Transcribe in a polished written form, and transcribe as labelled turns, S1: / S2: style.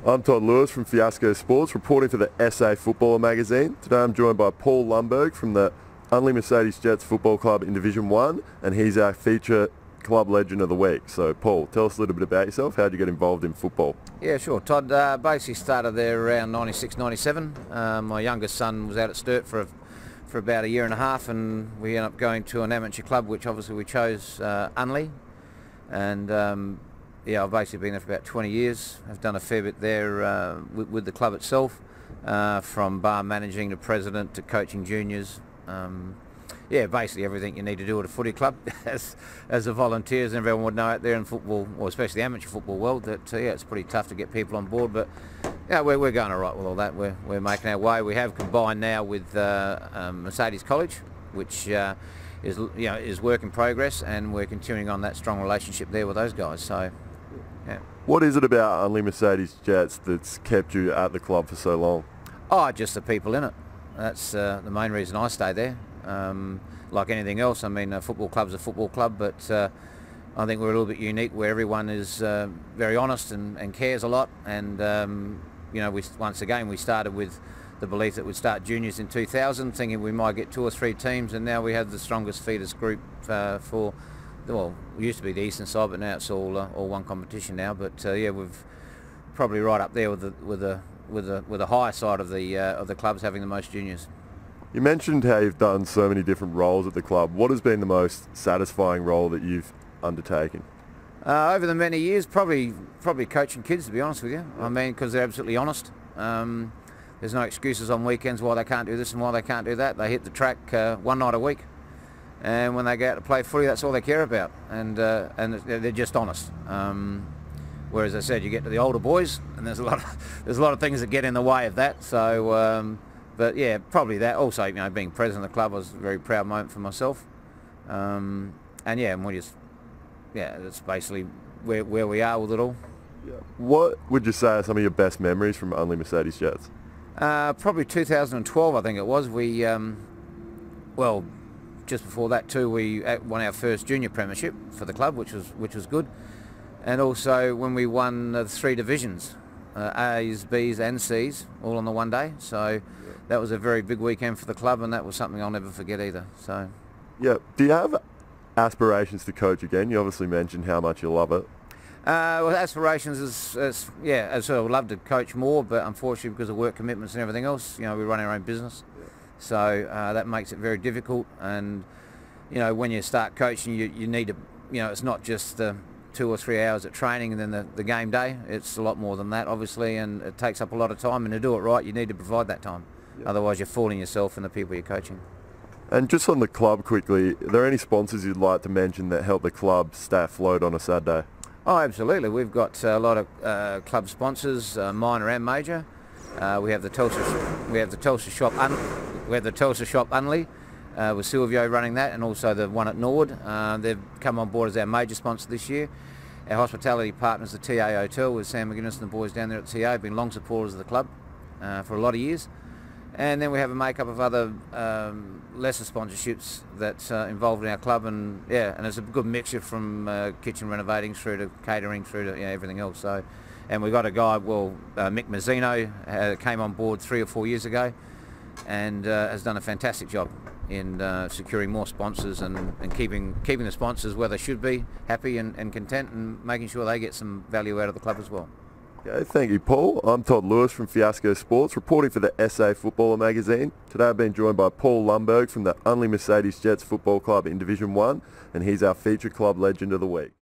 S1: I'm Todd Lewis from Fiasco Sports, reporting for the SA Footballer magazine. Today I'm joined by Paul Lundberg from the Unley Mercedes Jets Football Club in Division 1, and he's our feature club legend of the week. So Paul, tell us a little bit about yourself. How did you get involved in football?
S2: Yeah, sure. Todd, basically started there around 96, 97. My youngest son was out at Sturt for about a year and a half, and we ended up going to an amateur club, which obviously we chose, Unley. And yeah, I've basically been there for about 20 years. I've done a fair bit there with the club itself, from bar managing to president to coaching juniors. Yeah, basically everything you need to do at a footy club as the volunteers, and everyone would know out there in football, or especially the amateur football world, that yeah, it's pretty tough to get people on board. But yeah, we're going all right with all that. We're making our way. We have combined now with Mercedes College, which is work in progress, and we're continuing on that strong relationship there with those guys. So yeah.
S1: What is it about Unley Mercedes Jets that's kept you at the club for so long?
S2: Oh, just the people in it. That's the main reason I stay there. Like anything else, I mean, a football club's a football club, but I think we're a little bit unique where everyone is very honest and cares a lot. And you know, once again, we started with the belief that we'd start juniors in 2000, thinking we might get 2 or 3 teams, and now we have the strongest feeders group for. Well, it used to be the eastern side, but now it's all one competition now. But yeah, we've probably right up there with the higher side of the clubs having the most juniors.
S1: You mentioned how you've done so many different roles at the club. What has been the most satisfying role that you've undertaken?
S2: Over the many years, probably coaching kids, to be honest with you. I mean, because they're absolutely honest. There's no excuses on weekends why they can't do this and why they can't do that. They hit the track one night a week, and when they go out to play footy, that's all they care about, and they're just honest. Whereas I said, you get to the older boys, and there's a lot of things that get in the way of that. So, but yeah, probably that. Also, you know, being president of the club was a very proud moment for myself. And yeah, and that's basically where we are with it all.
S1: Yeah. What would you say are some of your best memories from Unley Mercedes Jets?
S2: Probably 2012, I think it was. We, well, just before that too, we won our first junior premiership for the club, which was good. And also when we won the 3 divisions, A's, B's and C's, all on the one day. So that was a very big weekend for the club, and that was something I'll never forget either. So
S1: yeah, do you have aspirations to coach again? You obviously mentioned how much you love it.
S2: Well, aspirations is yeah, I sort of would love to coach more, but unfortunately because of work commitments and everything else, you know, we run our own business. Yeah. So that makes it very difficult. And you know, when you start coaching, you need to, you know, it's not just 2 or 3 hours at training and then the game day. It's a lot more than that, obviously, and it takes up a lot of time, and to do it right, you need to provide that time. Yeah. Otherwise you're fooling yourself and the people you're coaching.
S1: And just on the club quickly, are there any sponsors you'd like to mention that help the club stay afloat on a Saturday?
S2: Oh, absolutely. We've got a lot of club sponsors, minor and major. We have the Telstra shop. We have the Telstra shop Unley, with Silvio running that, and also the one at Nord. They've come on board as our major sponsor this year. Our hospitality partners, the TA Hotel, with Sam McGuinness and the boys down there at TA, have been long supporters of the club for a lot of years. And then we have a makeup of other lesser sponsorships that's involved in our club, and yeah, and it's a good mixture from kitchen renovating through to catering through to, you know, everything else. So, and we got a guy, well, Mick Mazzino came on board 3 or 4 years ago, and has done a fantastic job in securing more sponsors and keeping the sponsors where they should be, happy and content, and making sure they get some value out of the club as well.
S1: Okay, thank you, Paul. I'm Todd Lewis from Fiasco Sports, reporting for the SA Footballer magazine. Today I've been joined by Paul Lundberg from the Unley Mercedes Jets Football Club in Division 1, and he's our feature club legend of the week.